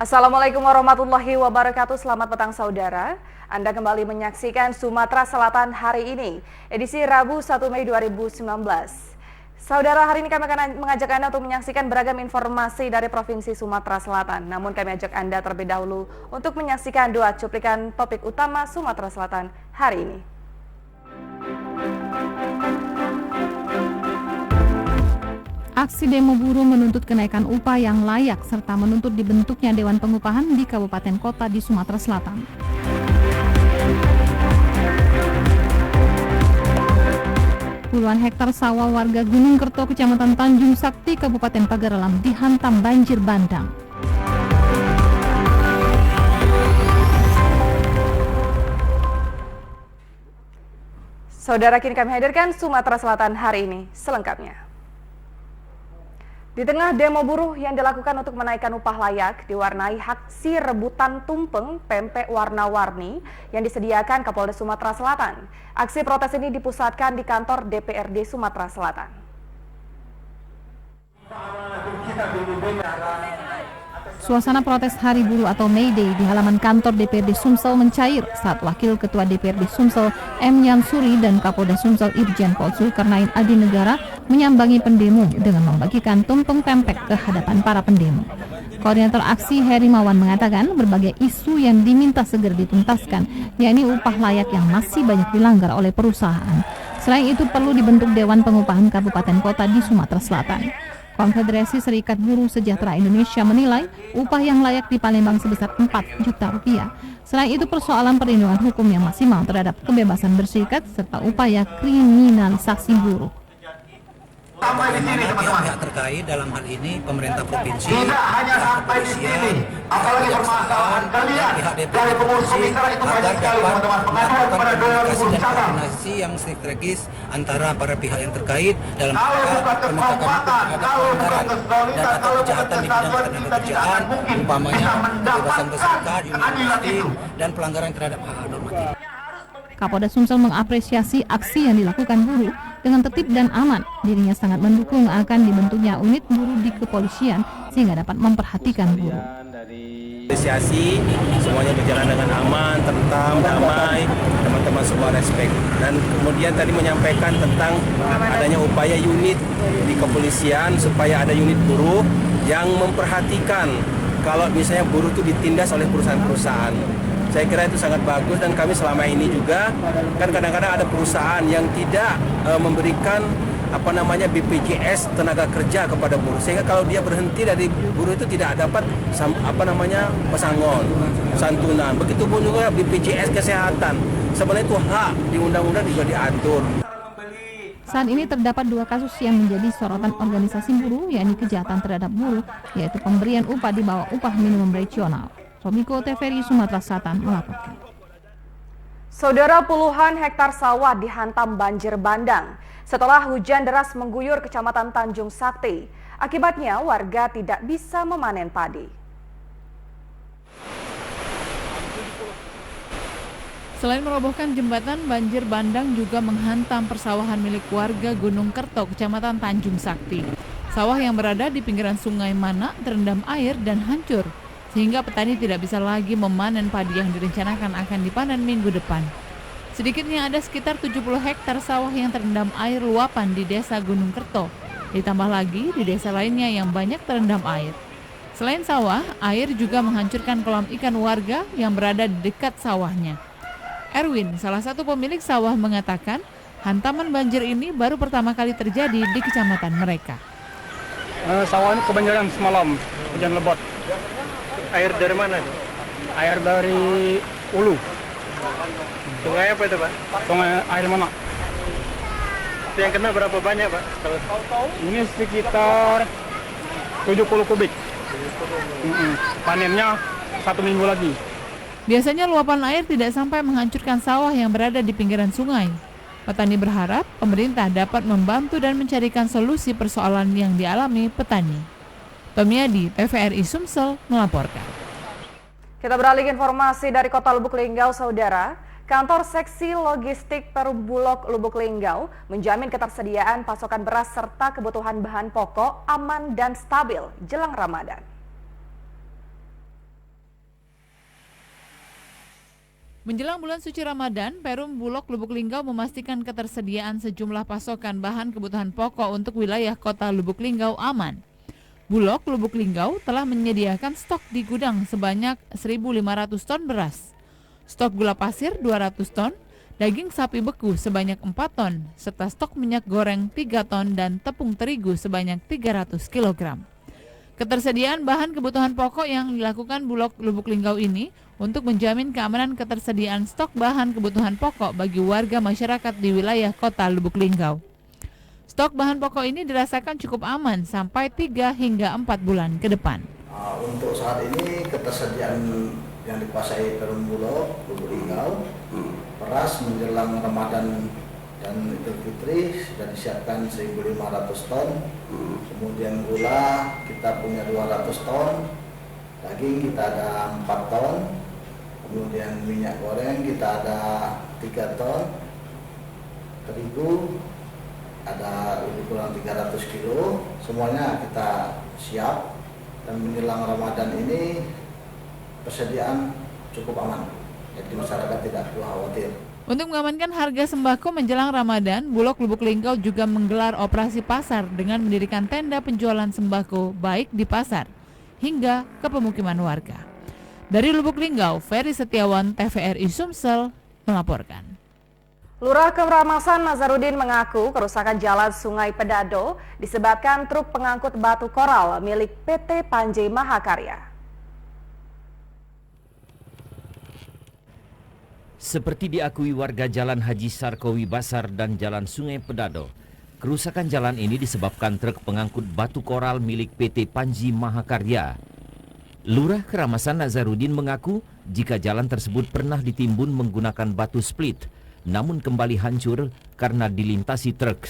Assalamualaikum warahmatullahi wabarakatuh. Selamat petang saudara. Anda kembali menyaksikan Sumatera Selatan hari ini, edisi Rabu 1 Mei 2019. Saudara, hari ini kami akan mengajak Anda untuk menyaksikan beragam informasi dari Provinsi Sumatera Selatan. Namun kami ajak Anda terlebih dahulu untuk menyaksikan dua cuplikan topik utama Sumatera Selatan hari ini. Aksi demo buruh menuntut kenaikan upah yang layak serta menuntut dibentuknya Dewan Pengupahan di kabupaten kota di Sumatera Selatan. Puluhan hektar sawah warga Gunung Kerto, Kecamatan Tanjung Sakti, Kabupaten Pagaralam dihantam banjir bandang. Saudara, kini kami hadirkan Sumatera Selatan hari ini selengkapnya. Di tengah demo buruh yang dilakukan untuk menaikkan upah layak, diwarnai aksi rebutan tumpeng pempek warna-warni yang disediakan Kapolda Sumatera Selatan. Aksi protes ini dipusatkan di kantor DPRD Sumatera Selatan. Suasana protes Hari Buruh atau May Day di halaman kantor DPRD Sumsel mencair saat Wakil Ketua DPRD Sumsel M. Yansuri dan Kapolda Sumsel Irjen Pol Zulkarnain Adinegara menyambangi pendemo dengan membagikan tumpeng pempek ke hadapan para pendemo. Koordinator aksi Heri Mawan mengatakan berbagai isu yang diminta segera dituntaskan, yakni upah layak yang masih banyak dilanggar oleh perusahaan. Selain itu perlu dibentuk Dewan Pengupahan Kabupaten Kota di Sumatera Selatan. Konfederasi Serikat Buruh Sejahtera Indonesia menilai upah yang layak di Palembang sebesar 4 juta rupiah. Selain itu persoalan perlindungan hukum yang maksimal terhadap kebebasan berserikat serta upaya kriminalisasi buruh. Pihak-pihak terkait dalam hal ini pemerintah provinsi, tidak hanya sampai di sini, apalagi permasalahan kalian dari pengurus komite itu banyak sekali teman-teman, pengaduan kepada Dewan dan koordinasi yang strategis antara para pihak yang terkait dalam kekompakan, kalau bukan kesulitan, kalau bukan kejahatan di bidang ketenaga kerjaan, umpamanya kebebasan berserikat, unionisti, dan pelanggaran terhadap hak normatif. Kapolda Sumsel mengapresiasi aksi yang dilakukan buruh dengan tertib dan aman. Dirinya sangat mendukung akan dibentuknya unit buruh di kepolisian sehingga dapat memperhatikan buruh. Apresiasi semuanya berjalan dengan aman, tentram, damai, teman-teman semua respek. Dan kemudian tadi menyampaikan tentang adanya upaya unit di kepolisian supaya ada unit buruh yang memperhatikan kalau misalnya buruh itu ditindas oleh perusahaan-perusahaan. Saya kira itu sangat bagus dan kami selama ini juga kan kadang-kadang ada perusahaan yang tidak memberikan BPJS tenaga kerja kepada buruh, sehingga kalau dia berhenti dari buruh itu tidak dapat pesangon, santunan. Begitupun juga BPJS kesehatan. Sebenarnya itu hak di undang-undang juga diatur. Saat ini terdapat dua kasus yang menjadi sorotan organisasi buruh, yakni kejahatan terhadap buruh, yaitu pemberian upah di bawah upah minimum regional. Robiko TVRI Sumatera Selatan melaporkan. Saudara, puluhan hektar sawah dihantam banjir bandang setelah hujan deras mengguyur Kecamatan Tanjung Sakti. Akibatnya warga tidak bisa memanen padi. Selain merobohkan jembatan, banjir bandang juga menghantam persawahan milik warga Gunung Kerto, Kecamatan Tanjung Sakti. Sawah yang berada di pinggiran Sungai Mana terendam air dan hancur, sehingga petani tidak bisa lagi memanen padi yang direncanakan akan dipanen minggu depan. Sedikitnya ada sekitar 70 hektar sawah yang terendam air luapan di desa Gunung Kerto, ditambah lagi di desa lainnya yang banyak terendam air. Selain sawah, air juga menghancurkan kolam ikan warga yang berada di dekat sawahnya. Erwin, salah satu pemilik sawah, mengatakan hantaman banjir ini baru pertama kali terjadi di kecamatan mereka. Sawah ini kebanjiran semalam, hujan lebat. Air dari mana? Air dari Ulu. Sungai apa itu, Pak? Sungai air mana? Itu yang kena berapa banyak, Pak? Ini sekitar 70 kubik. Panennya 1 minggu lagi. Biasanya luapan air tidak sampai menghancurkan sawah yang berada di pinggiran sungai. Petani berharap pemerintah dapat membantu dan mencarikan solusi persoalan yang dialami petani. Tomiadi, TVRI Sumsel melaporkan. Kita beralih ke informasi dari Kota Lubuk Linggau, Saudara. Kantor Seksi Logistik Perumbulok Lubuk Linggau menjamin ketersediaan pasokan beras serta kebutuhan bahan pokok aman dan stabil jelang Ramadan. Menjelang bulan suci Ramadan, Perum Bulog Lubuk Linggau memastikan ketersediaan sejumlah pasokan bahan kebutuhan pokok untuk wilayah kota Lubuk Linggau aman. Bulog Lubuk Linggau telah menyediakan stok di gudang sebanyak 1.500 ton beras, stok gula pasir 200 ton, daging sapi beku sebanyak 4 ton, serta stok minyak goreng 3 ton dan tepung terigu sebanyak 300 kg. Ketersediaan bahan kebutuhan pokok yang dilakukan Bulog Lubuk Linggau ini untuk menjamin keamanan ketersediaan stok bahan kebutuhan pokok bagi warga masyarakat di wilayah kota Lubuk Linggau. Stok bahan pokok ini dirasakan cukup aman sampai 3 hingga 4 bulan ke depan. Untuk saat ini ketersediaan yang dikuasai Perum Bulog Lubuk Linggau, beras menjelang Ramadan dan Idul Fitri sudah disiapkan 1.500 ton. Kemudian gula kita punya 200 ton, daging kita ada 4 ton, kemudian minyak goreng kita ada 3 ton, terigu ada lebih kurang 300 kilo. Semuanya kita siap dan menjelang Ramadan ini persediaan cukup aman, jadi masyarakat tidak perlu khawatir. Untuk mengamankan harga sembako menjelang Ramadan, Bulog Lubuk Linggau juga menggelar operasi pasar dengan mendirikan tenda penjualan sembako baik di pasar hingga ke pemukiman warga. Dari Lubuk Linggau, Ferry Setiawan, TVRI Sumsel melaporkan. Lurah Keramasan Nazarudin mengaku kerusakan jalan Sungai Pedado disebabkan truk pengangkut batu koral milik PT Panji Mahakarya. Seperti diakui warga Jalan Haji Sarkowi Basar dan Jalan Sungai Pedado, kerusakan jalan ini disebabkan truk pengangkut batu koral milik PT Panji Mahakarya. Lurah Keramasan Nazarudin mengaku jika jalan tersebut pernah ditimbun menggunakan batu split, namun kembali hancur karena dilintasi truk.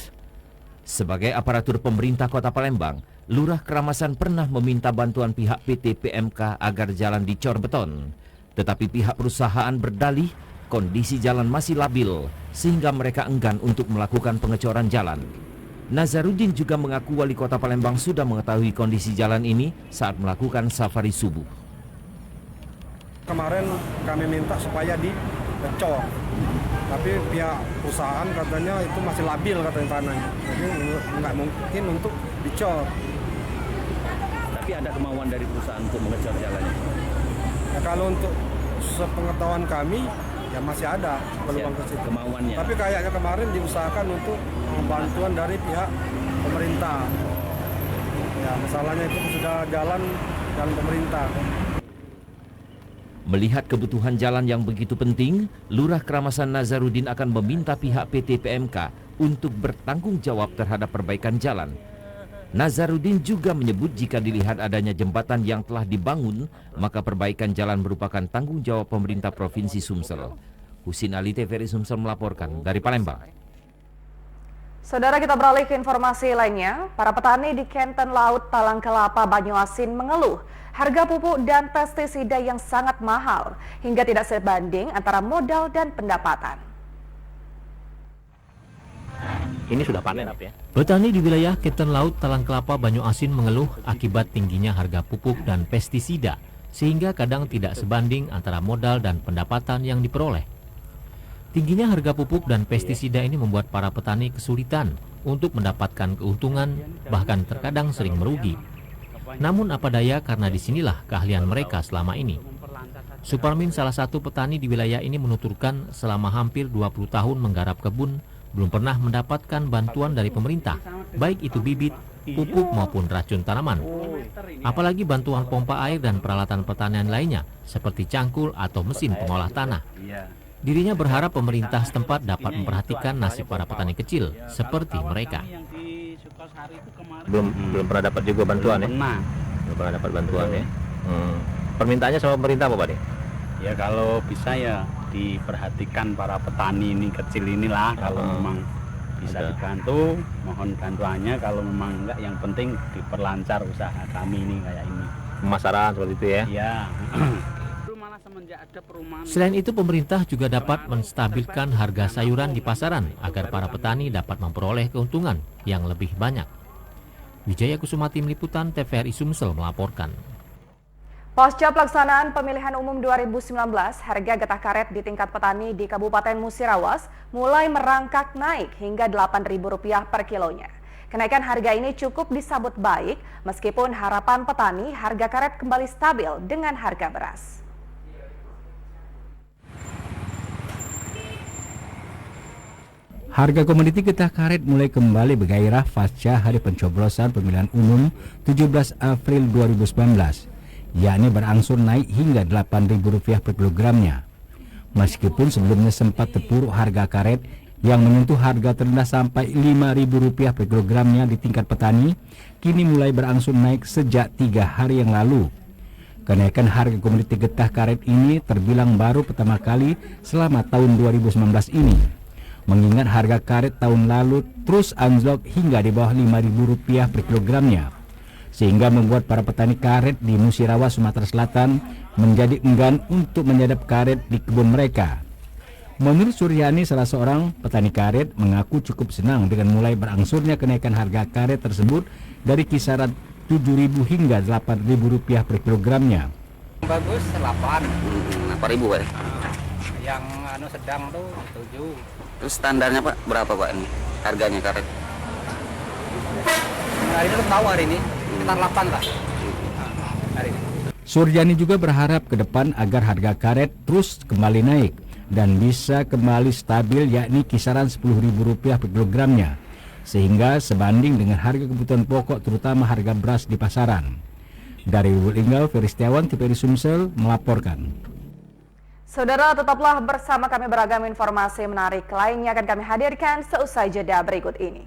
Sebagai aparatur pemerintah Kota Palembang, Lurah Keramasan pernah meminta bantuan pihak PT PMK agar jalan dicor beton. Tetapi pihak perusahaan berdalih kondisi jalan masih labil sehingga mereka enggan untuk melakukan pengecoran jalan. Nazarudin juga mengaku wali kota Palembang sudah mengetahui kondisi jalan ini saat melakukan safari subuh. Kemarin kami minta supaya dicor, tapi pihak perusahaan katanya itu masih labil katanya tanahnya, jadi nggak mungkin untuk dicor. Tapi ada kemauan dari perusahaan untuk mengecor jalannya? Ya, kalau untuk sepengetahuan kami ya masih ada peluang ke situ. Kemauannya. Tapi kayaknya kemarin diusahakan untuk bantuan dari pihak pemerintah. Ya, masalahnya itu sudah jalan pemerintah. Melihat kebutuhan jalan yang begitu penting, Lurah Keramasan Nazarudin akan meminta pihak PT PMK untuk bertanggung jawab terhadap perbaikan jalan. Nazarudin juga menyebut jika dilihat adanya jembatan yang telah dibangun, maka perbaikan jalan merupakan tanggung jawab pemerintah Provinsi Sumsel. Husin Ali, TVRI Sumsel melaporkan dari Palembang. Saudara, kita beralih ke informasi lainnya. Para petani di Kenten Laut Talang Kelapa Banyuasin mengeluh harga pupuk dan pestisida yang sangat mahal hingga tidak sebanding antara modal dan pendapatan. Ini sudah panen ya. Petani di wilayah Kenten Laut Talang Kelapa Banyuasin mengeluh akibat tingginya harga pupuk dan pestisida sehingga kadang tidak sebanding antara modal dan pendapatan yang diperoleh. Tingginya harga pupuk dan pestisida ini membuat para petani kesulitan untuk mendapatkan keuntungan, bahkan terkadang sering merugi. Namun apa daya karena disinilah keahlian mereka selama ini. Suparmin, salah satu petani di wilayah ini, menuturkan selama hampir 20 tahun menggarap kebun, belum pernah mendapatkan bantuan dari pemerintah, baik itu bibit, pupuk maupun racun tanaman. Apalagi bantuan pompa air dan peralatan pertanian lainnya, seperti cangkul atau mesin pengolah tanah. Dirinya berharap pemerintah setempat dapat memperhatikan nasib para petani kecil seperti mereka. Belum pernah dapat juga bantuan ya? Belum pernah dapat bantuan ya? Permintaannya sama pemerintah apa Pak? Ya kalau bisa ya diperhatikan para petani ini kecil inilah, kalau memang bisa dibantu, mohon bantuannya. Kalau memang enggak, yang penting diperlancar usaha kami ini kayak ini. Pemasaran seperti itu ya? Iya. Selain itu, pemerintah juga dapat menstabilkan harga sayuran di pasaran agar para petani dapat memperoleh keuntungan yang lebih banyak. Wijaya Kusuma, Tim Liputan, TVRI Sumsel melaporkan. Pasca pelaksanaan pemilihan umum 2019, harga getah karet di tingkat petani di Kabupaten Musirawas mulai merangkak naik hingga Rp8.000 per kilonya. Kenaikan harga ini cukup disambut baik meskipun harapan petani harga karet kembali stabil dengan harga beras. Harga komoditi getah karet mulai kembali bergairah pasca hari pencoblosan pemilihan umum 17 April 2019. Yakni berangsur naik hingga Rp8.000 per kilogramnya. Meskipun sebelumnya sempat terpuruk harga karet yang menyentuh harga terendah sampai Rp5.000 per kilogramnya di tingkat petani, kini mulai berangsur naik sejak 3 hari yang lalu. Kenaikan harga komoditi getah karet ini terbilang baru pertama kali selama tahun 2019 ini. Mengingat harga karet tahun lalu terus anjlok hingga di bawah Rp5.000 per kilogramnya, sehingga membuat para petani karet di Musirawas, Sumatera Selatan menjadi enggan untuk menyadap karet di kebun mereka. Menurut Suryani, salah seorang petani karet, mengaku cukup senang dengan mulai berangsurnya kenaikan harga karet tersebut dari kisaran Rp7.000 hingga Rp8.000 per kilogramnya. Bagus 8.000 Pak. Yang sedang tuh 7. Terus standarnya Pak berapa Pak ini harganya karet? Hari ini tahu hari ini sekitar 8 lah. Hari ini. Suryani juga berharap ke depan agar harga karet terus kembali naik dan bisa kembali stabil, yakni kisaran Rp10.000 per kilogramnya, sehingga sebanding dengan harga kebutuhan pokok terutama harga beras di pasaran. Dari Lubuk Linggau, Ferry Setiawan, TVRI Sumsel melaporkan. Saudara, tetaplah bersama kami, beragam informasi menarik lainnya akan kami hadirkan seusai jeda berikut ini.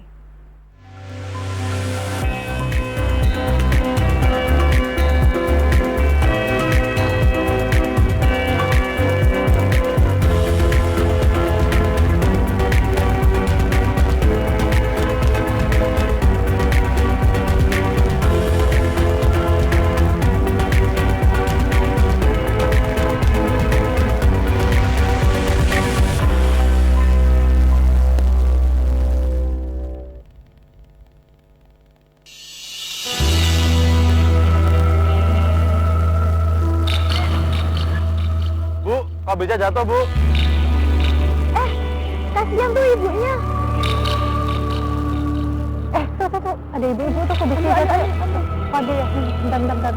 Kabelnya jatuh, Bu. Kasihan tuh ibunya. Tuh, ada ibu-ibu tuh kebisnya jatuh. Aduh ya, bentar.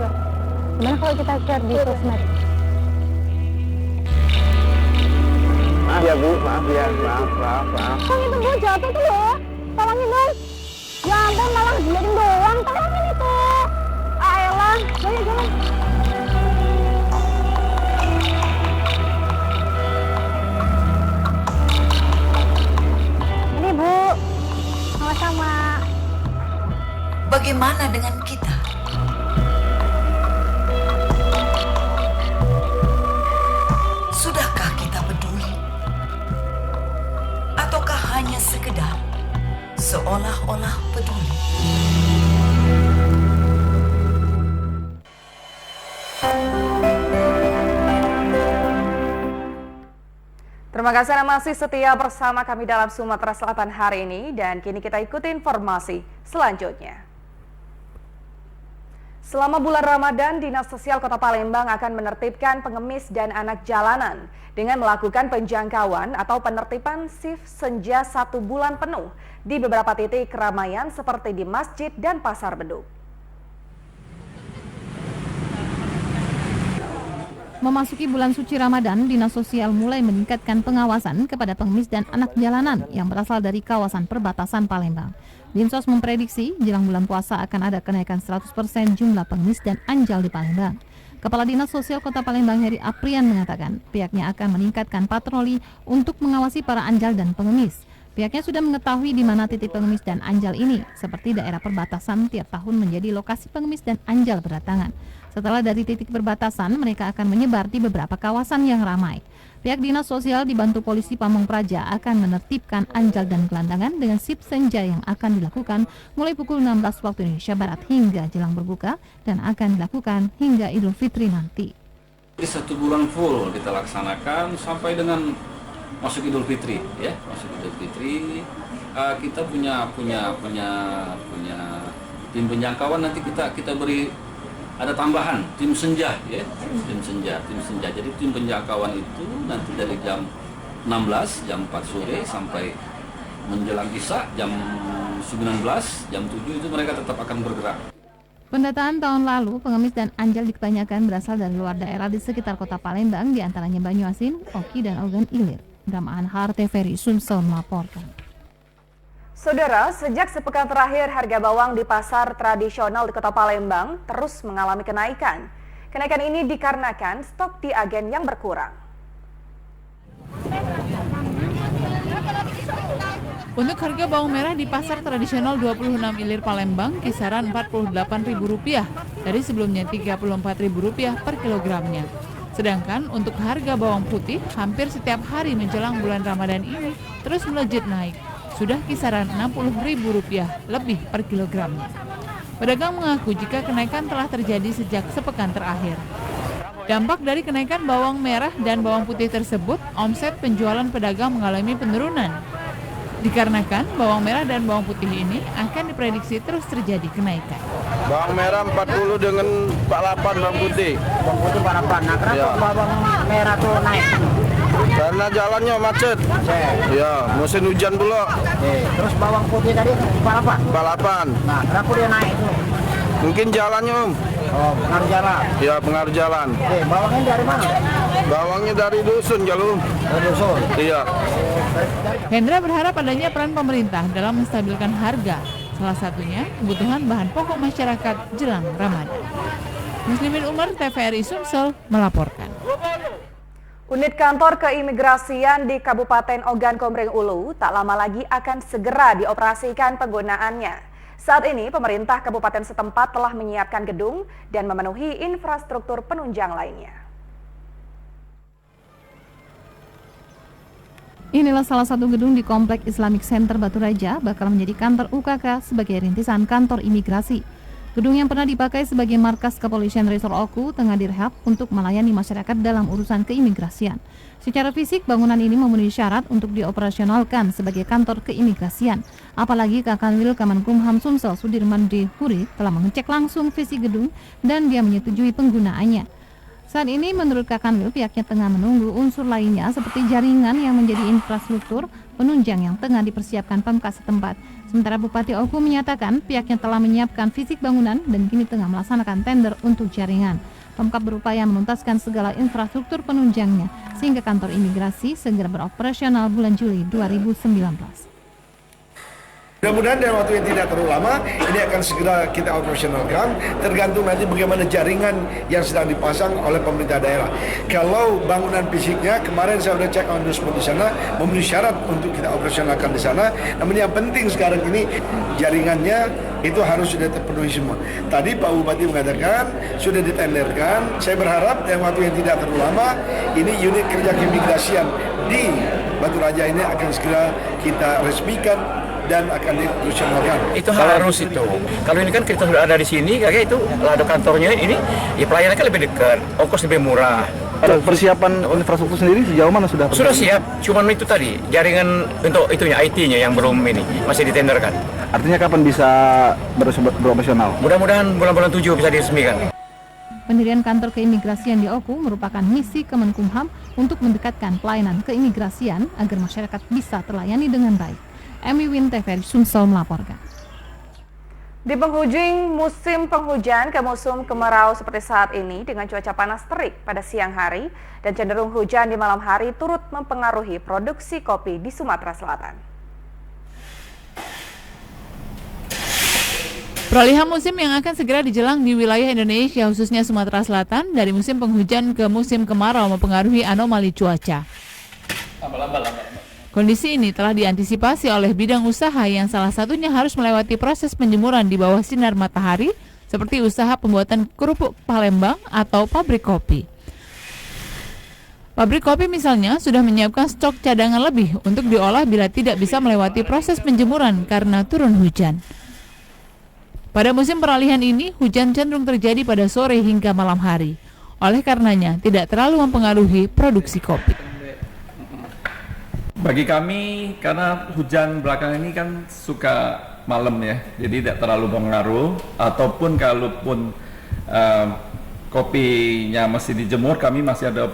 Gimana kalau kita share di sosmed? Maaf ya, Bu. Maaf. Tolong itu Bu, jatuh tuh loh. Tolongin dong. Ya ampun, malah diliatin doang. Tolongin itu. Ayolah, jangan. Sama. Bagaimana dengan kita? Sudahkah kita peduli? Ataukah hanya sekedar seolah-olah peduli? Terima kasih Anda masih setia bersama kami dalam Sumatera Selatan hari ini, dan kini kita ikuti informasi selanjutnya. Selama bulan Ramadan, Dinas Sosial Kota Palembang akan menertibkan pengemis dan anak jalanan dengan melakukan penjangkauan atau penertiban shift senja 1 bulan penuh di beberapa titik keramaian seperti di masjid dan pasar beduk. Memasuki bulan suci Ramadan, Dinas Sosial mulai meningkatkan pengawasan kepada pengemis dan anak jalanan yang berasal dari kawasan perbatasan Palembang. Dinsos memprediksi jelang bulan puasa akan ada kenaikan 100% jumlah pengemis dan anjal di Palembang. Kepala Dinas Sosial Kota Palembang Heri Aprian mengatakan pihaknya akan meningkatkan patroli untuk mengawasi para anjal dan pengemis. Pihaknya sudah mengetahui di mana titik pengemis dan anjal ini, seperti daerah perbatasan tiap tahun menjadi lokasi pengemis dan anjal berdatangan. Setelah dari titik perbatasan, mereka akan menyebar di beberapa kawasan yang ramai. Pihak Dinas Sosial dibantu polisi Pamong Praja akan menertibkan anjal dan gelandangan dengan shift senja yang akan dilakukan mulai pukul 16 waktu Indonesia Barat hingga jelang berbuka dan akan dilakukan hingga Idul Fitri nanti. 1 bulan full kita laksanakan sampai dengan masuk Idul Fitri, ya, masuk Idul Fitri. Kita punya tim penjangkauan, nanti kita beri ada tambahan tim senja ya, tim senja. Jadi tim penjangkauan itu nanti dari jam 16, jam 4 sore sampai menjelang isya jam 19, jam 7 itu mereka tetap akan bergerak. Pendataan tahun lalu, pengemis dan anjal kebanyakan berasal dari luar daerah di sekitar kota Palembang, diantaranya Banyuasin, Oki, dan Ogan Ilir. Drama Anhar TVRI Sumsel melaporkan. Saudara, sejak sepekan terakhir harga bawang di pasar tradisional di Kota Palembang terus mengalami kenaikan. Kenaikan ini dikarenakan stok di agen yang berkurang. Untuk harga bawang merah di pasar tradisional 26 Ilir Palembang kisaran Rp48.000 dari sebelumnya Rp34.000 per kilogramnya. Sedangkan untuk harga bawang putih hampir setiap hari menjelang bulan Ramadan ini terus melejit naik. Sudah kisaran Rp60.000 lebih per kilogramnya. Pedagang mengaku jika kenaikan telah terjadi sejak sepekan terakhir. Dampak dari kenaikan bawang merah dan bawang putih tersebut, omset penjualan pedagang mengalami penurunan. Dikarenakan bawang merah dan bawang putih ini akan diprediksi terus terjadi kenaikan. Bawang merah 40 dengan 48 bawang putih. Bawang putih 48. Nah, kenapa bawang merah tuh naik? Karena jalannya macet. Ya, musim hujan pula. Terus bawang putih tadi 48. 48. Nah, kenapa dia naik tuh? Mungkin jalannya, Om. Oh, pengaruh jalan. Ya, pengaruh jalan. Bawangnya dari mana? Bawangnya dari dusun, Jalur. Dari dusun. Iya. Hendra berharap adanya peran pemerintah dalam menstabilkan harga, salah satunya kebutuhan bahan pokok masyarakat jelang Ramadan. Muslimin Umar, TVRI Sumsel melaporkan. Unit kantor keimigrasian di Kabupaten Ogan Komering Ulu tak lama lagi akan segera dioperasikan penggunaannya. Saat ini pemerintah kabupaten setempat telah menyiapkan gedung dan memenuhi infrastruktur penunjang lainnya. Inilah salah satu gedung di Komplek Islamic Center Batu Raja bakal menjadi kantor UKK sebagai rintisan kantor imigrasi. Gedung yang pernah dipakai sebagai markas kepolisian Resor Oku tengah direhab untuk melayani masyarakat dalam urusan keimigrasian. Secara fisik, bangunan ini memenuhi syarat untuk dioperasionalkan sebagai kantor keimigrasian. Apalagi Kakanwil Kemenkumham Sumsel Sudirman D. Huri telah mengecek langsung fisik gedung dan dia menyetujui penggunaannya. Saat ini menurut Kakanwil pihaknya tengah menunggu unsur lainnya seperti jaringan yang menjadi infrastruktur penunjang yang tengah dipersiapkan Pemkab setempat. Sementara Bupati Oku menyatakan pihaknya telah menyiapkan fisik bangunan dan kini tengah melaksanakan tender untuk jaringan. Pemkab berupaya menuntaskan segala infrastruktur penunjangnya sehingga kantor imigrasi segera beroperasional bulan Juli 2019. Mudah-mudahan dalam waktu yang tidak terlalu lama ini akan segera kita operasionalkan, tergantung nanti bagaimana jaringan yang sedang dipasang oleh pemerintah daerah. Kalau bangunan fisiknya kemarin saya sudah cek on-the-spot di sana memenuhi syarat untuk kita operasionalkan di sana. Namun yang penting sekarang ini jaringannya itu harus sudah terpenuhi semua. Tadi Pak Bupati mengatakan sudah ditenderkan. Saya berharap dalam waktu yang tidak terlalu lama ini unit kerja keimigrasian di Batu Raja ini akan segera kita resmikan dan akan dioperasionalkan. Itu harus itu. Kalau ini kan kita sudah ada di sini, kayak itu lado kantornya ini, ya pelayanannya kan lebih dekat, ongkos lebih murah. Persiapan infrastruktur sendiri sejauh mana sudah? Sudah siap, cuman itu tadi jaringan untuk itunya IT-nya yang belum ini masih ditenderkan. Artinya kapan bisa beroperasional? Mudah-mudahan bulan-bulan 7 bisa diresmikan. Pendirian kantor keimigrasian di Oku merupakan misi Kemenkumham untuk mendekatkan pelayanan keimigrasian agar masyarakat bisa terlayani dengan baik. Emi Win TVRI Sumsel melaporkan. Di penghujung musim penghujan ke musim kemarau seperti saat ini dengan cuaca panas terik pada siang hari dan cenderung hujan di malam hari turut mempengaruhi produksi kopi di Sumatera Selatan. Peralihan musim yang akan segera dijelang di wilayah Indonesia khususnya Sumatera Selatan dari musim penghujan ke musim kemarau mempengaruhi anomali cuaca. Kondisi ini telah diantisipasi oleh bidang usaha yang salah satunya harus melewati proses penjemuran di bawah sinar matahari seperti usaha pembuatan kerupuk Palembang atau pabrik kopi. Pabrik kopi misalnya sudah menyiapkan stok cadangan lebih untuk diolah bila tidak bisa melewati proses penjemuran karena turun hujan. Pada musim peralihan ini, hujan cenderung terjadi pada sore hingga malam hari. Oleh karenanya, tidak terlalu mempengaruhi produksi kopi. Bagi kami, karena hujan belakang ini kan suka malam ya, jadi tidak terlalu pengaruh, ataupun kalaupun kopinya masih dijemur, kami masih ada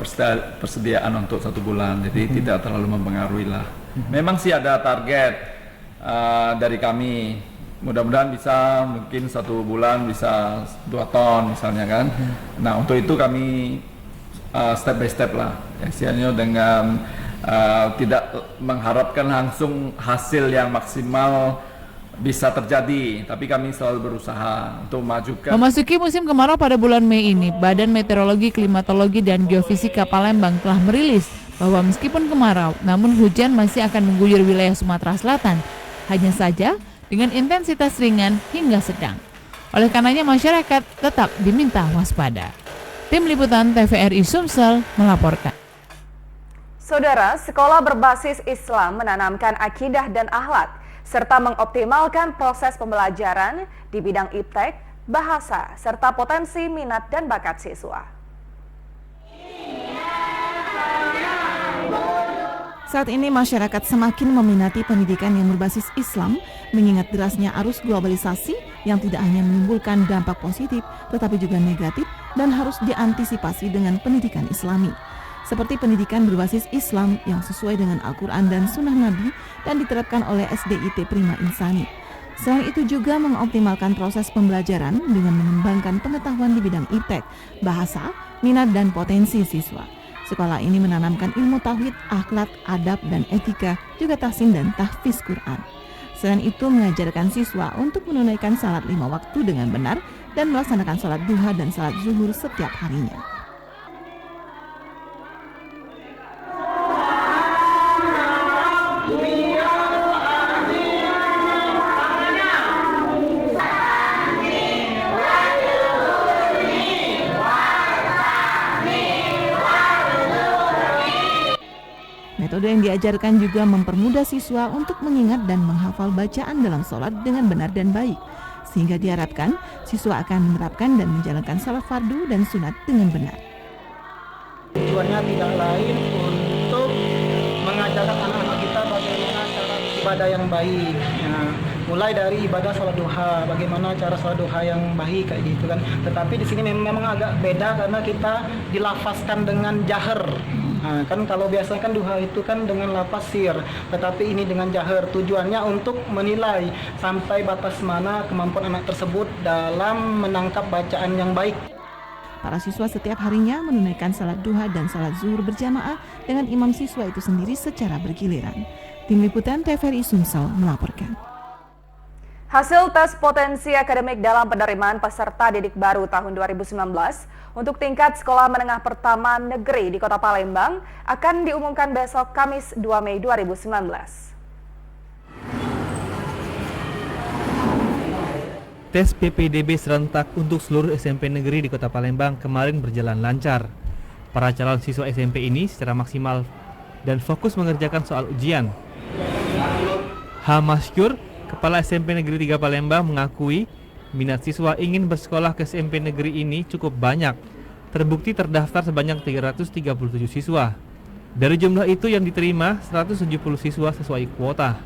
persediaan untuk 1 bulan, jadi tidak terlalu mempengaruhi lah. Memang sih ada target dari kami, mudah-mudahan bisa mungkin 1 bulan bisa 2 ton misalnya kan. Nah untuk itu kami step by step lah, istilahnya dengan tidak mengharapkan langsung hasil yang maksimal bisa terjadi, tapi kami selalu berusaha untuk memajukan. Memasuki musim kemarau pada bulan Mei ini, Badan Meteorologi, Klimatologi, dan Geofisika Palembang telah merilis bahwa meskipun kemarau, namun hujan masih akan mengguyur wilayah Sumatera Selatan. Hanya saja dengan intensitas ringan hingga sedang. Oleh karenanya masyarakat tetap diminta waspada. Tim Liputan TVRI Sumsel melaporkan. Saudara, sekolah berbasis Islam menanamkan akidah dan akhlak serta mengoptimalkan proses pembelajaran di bidang iptek, bahasa, serta potensi minat dan bakat siswa. Saat ini masyarakat semakin meminati pendidikan yang berbasis Islam, mengingat derasnya arus globalisasi yang tidak hanya menimbulkan dampak positif, tetapi juga negatif dan harus diantisipasi dengan pendidikan Islami. Seperti pendidikan berbasis Islam yang sesuai dengan Al-Quran dan Sunnah Nabi dan diterapkan oleh SDIT Prima Insani. Selain itu juga mengoptimalkan proses pembelajaran dengan mengembangkan pengetahuan di bidang iptek, bahasa, minat dan potensi siswa. Sekolah ini menanamkan ilmu tauhid, akhlak, adab dan etika, juga tahsin dan tahfiz Quran. Selain itu mengajarkan siswa untuk menunaikan salat 5 waktu dengan benar dan melaksanakan salat duha dan salat zuhur setiap harinya. Metode yang diajarkan juga mempermudah siswa untuk mengingat dan menghafal bacaan dalam sholat dengan benar dan baik, sehingga diharapkan siswa akan menerapkan dan menjalankan salat fardu dan sunat dengan benar. Tujuannya tidak lain untuk mengajarkan anak-anak kita bagaimana cara ibadah yang baik. Nah, mulai dari ibadah sholat duha, bagaimana cara sholat duha yang baik kayak gitu kan. Tetapi di sini memang agak beda karena kita dilafazkan dengan jahar. Nah, kan kalau biasanya kan duha itu kan dengan lafaz sir, tetapi ini dengan jahar. Tujuannya untuk menilai sampai batas mana kemampuan anak tersebut dalam menangkap bacaan yang baik. Para siswa setiap harinya menunaikan salat duha dan salat zuhur berjamaah dengan imam siswa itu sendiri secara bergiliran. Tim Liputan TVRI Sumsel melaporkan. Hasil tes potensi akademik dalam penerimaan peserta didik baru tahun 2019 untuk tingkat sekolah menengah pertama negeri di Kota Palembang akan diumumkan besok Kamis 2 Mei 2019. Tes PPDB serentak untuk seluruh SMP negeri di Kota Palembang kemarin berjalan lancar. Para calon siswa SMP ini secara maksimal dan fokus mengerjakan soal ujian. H. Maskur, Kepala SMP Negeri 3 Palembang mengakui minat siswa ingin bersekolah ke SMP negeri ini cukup banyak. Terbukti terdaftar sebanyak 337 siswa. Dari jumlah itu yang diterima 170 siswa sesuai kuota.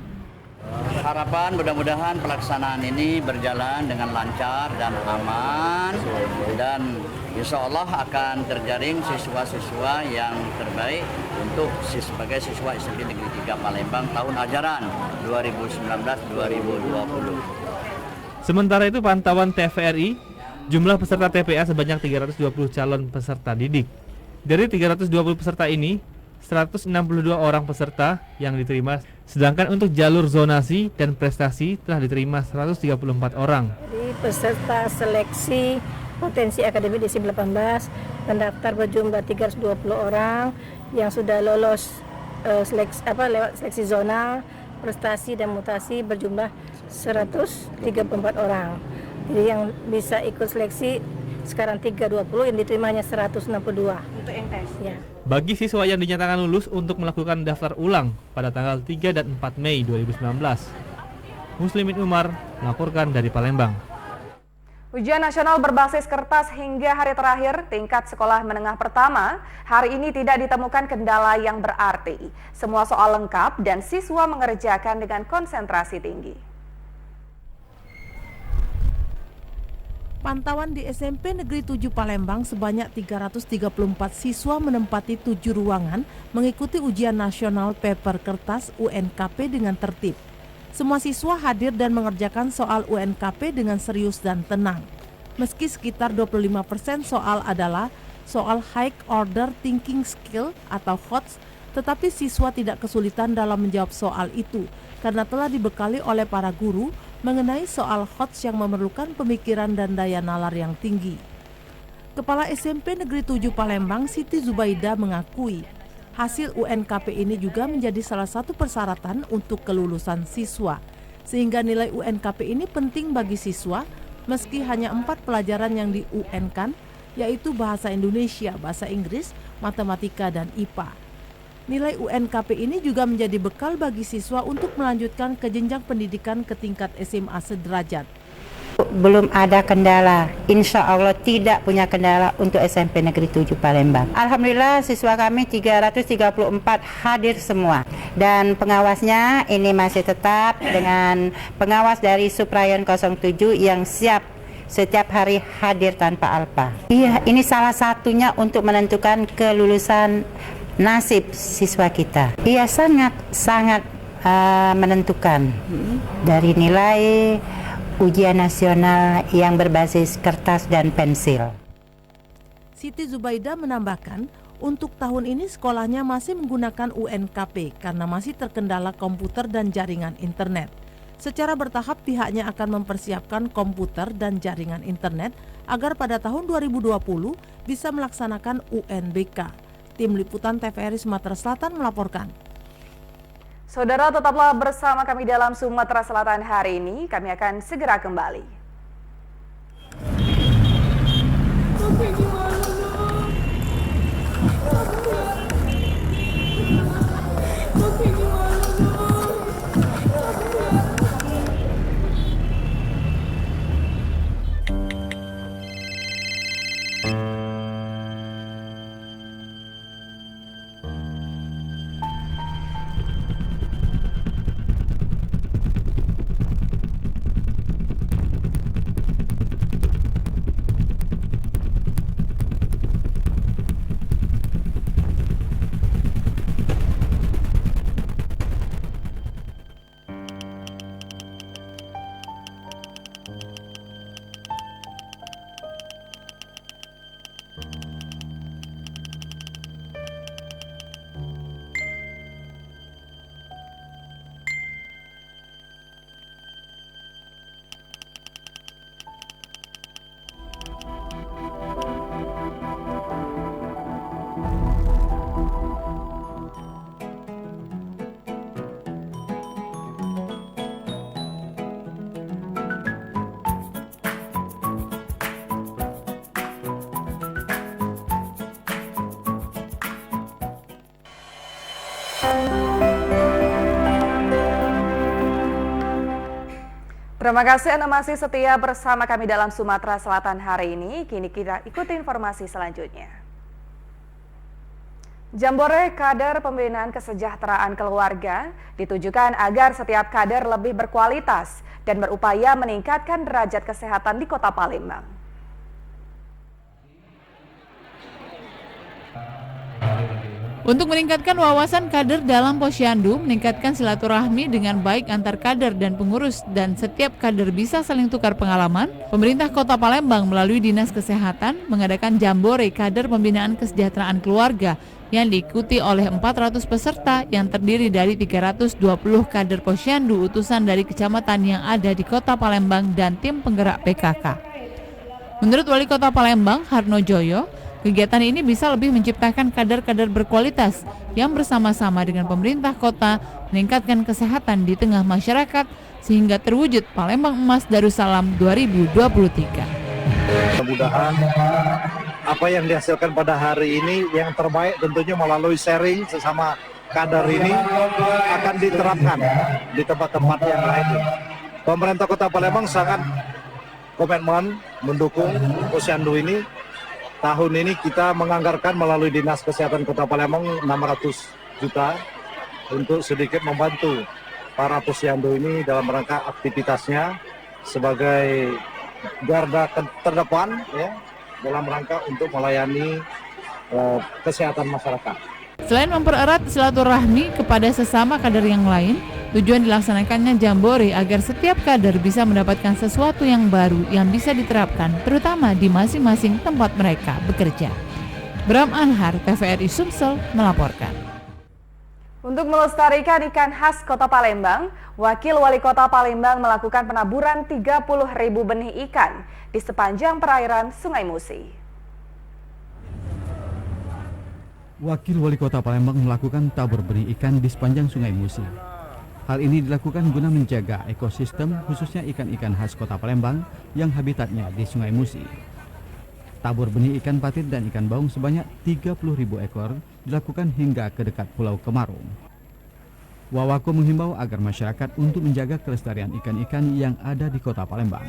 Harapan mudah-mudahan pelaksanaan ini berjalan dengan lancar dan aman dan insya Allah akan terjaring siswa-siswa yang terbaik untuk sebagai siswa SMP Negeri 3 Palembang tahun ajaran 2019-2020. Sementara itu pantauan TVRI, jumlah peserta TPA sebanyak 320 calon peserta didik. Dari 320 peserta ini, 162 orang peserta yang diterima, sedangkan untuk jalur zonasi dan prestasi telah diterima 134 orang. Jadi peserta seleksi potensi akademik di SIM 18 pendaftar berjumlah 320 orang yang sudah lolos lewat seleksi zonal, prestasi dan mutasi berjumlah 134 orang. Jadi yang bisa ikut seleksi sekarang 320, yang diterimanya 162 untuk yang tes. Ya. Bagi siswa yang dinyatakan lulus untuk melakukan daftar ulang pada tanggal 3 dan 4 Mei 2019. Muslimin Umar melaporkan dari Palembang. Ujian nasional berbasis kertas hingga hari terakhir tingkat sekolah menengah pertama, hari ini tidak ditemukan kendala yang berarti. Semua soal lengkap dan siswa mengerjakan dengan konsentrasi tinggi. Pantauan di SMP Negeri 7 Palembang sebanyak 334 siswa menempati 7 ruangan mengikuti ujian nasional paper kertas UNKP dengan tertib. Semua siswa hadir dan mengerjakan soal UNKP dengan serius dan tenang. Meski sekitar 25% soal adalah soal High Order Thinking Skill atau HOTS, tetapi siswa tidak kesulitan dalam menjawab soal itu karena telah dibekali oleh para guru mengenai soal HOTS yang memerlukan pemikiran dan daya nalar yang tinggi. Kepala SMP Negeri 7 Palembang, Siti Zubaida mengakui hasil UNKP ini juga menjadi salah satu persyaratan untuk kelulusan siswa, sehingga nilai UNKP ini penting bagi siswa meski hanya 4 pelajaran yang di-UN-kan, yaitu bahasa Indonesia, bahasa Inggris, matematika, dan IPA. Nilai UNKP ini juga menjadi bekal bagi siswa untuk melanjutkan ke jenjang pendidikan ke tingkat SMA sederajat. Belum ada kendala, insya Allah tidak punya kendala untuk SMP Negeri 7 Palembang. Alhamdulillah siswa kami 334 hadir semua. Dan pengawasnya ini masih tetap dengan pengawas dari Suprayon 07 yang siap setiap hari hadir tanpa alpa. Iya, ini salah satunya untuk menentukan kelulusan nasib siswa kita. Ia sangat menentukan dari nilai ujian nasional yang berbasis kertas dan pensil. Siti Zubaida menambahkan, untuk tahun ini sekolahnya masih menggunakan UNKP karena masih terkendala komputer dan jaringan internet. Secara bertahap pihaknya akan mempersiapkan komputer dan jaringan internet agar pada tahun 2020 bisa melaksanakan UNBK. Tim Liputan TVRI Sumatera Selatan melaporkan. Saudara, tetaplah bersama kami dalam Sumatera Selatan hari ini. Kami akan segera kembali. Terima kasih Anda masih setia bersama kami dalam Sumatera Selatan hari ini. Kini kita ikuti informasi selanjutnya. Jambore Kader Pembinaan Kesejahteraan Keluarga ditujukan agar setiap kader lebih berkualitas dan berupaya meningkatkan derajat kesehatan di Kota Palembang. Untuk meningkatkan wawasan kader dalam Posyandu, meningkatkan silaturahmi dengan baik antar kader dan pengurus, dan setiap kader bisa saling tukar pengalaman, pemerintah Kota Palembang melalui Dinas Kesehatan mengadakan Jambore Kader Pembinaan Kesejahteraan Keluarga yang diikuti oleh 400 peserta yang terdiri dari 320 kader Posyandu utusan dari kecamatan yang ada di Kota Palembang dan tim penggerak PKK. Menurut Wali Kota Palembang, Harno Joyo, kegiatan ini bisa lebih menciptakan kader-kader berkualitas yang bersama-sama dengan pemerintah kota meningkatkan kesehatan di tengah masyarakat sehingga terwujud Palembang Emas Darussalam 2023. Mudah-mudahan apa yang dihasilkan pada hari ini yang terbaik tentunya melalui sharing sesama kader ini akan diterapkan di tempat-tempat yang lain. Pemerintah Kota Palembang sangat komitmen mendukung Posyandu ini. Tahun ini kita menganggarkan melalui Dinas Kesehatan Kota Palembang 600 juta untuk sedikit membantu para posyandu ini dalam rangka aktivitasnya sebagai garda terdepan ya dalam rangka untuk melayani kesehatan masyarakat. Selain mempererat silaturahmi kepada sesama kader yang lain, tujuan dilaksanakannya Jambore agar setiap kader bisa mendapatkan sesuatu yang baru yang bisa diterapkan, terutama di masing-masing tempat mereka bekerja. Bram Anhar, TVRI Sumsel, melaporkan. Untuk melestarikan ikan khas Kota Palembang, Wakil Wali Kota Palembang melakukan penaburan 30.000 benih ikan di sepanjang perairan Sungai Musi. Wakil Wali Kota Palembang melakukan tabur benih ikan di sepanjang Sungai Musi. Hal ini dilakukan guna menjaga ekosistem khususnya ikan-ikan khas Kota Palembang yang habitatnya di Sungai Musi. Tabur benih ikan patit dan ikan baung sebanyak 30.000 ekor dilakukan hingga ke dekat Pulau Kemarung. Wawako menghimbau agar masyarakat untuk menjaga kelestarian ikan-ikan yang ada di Kota Palembang.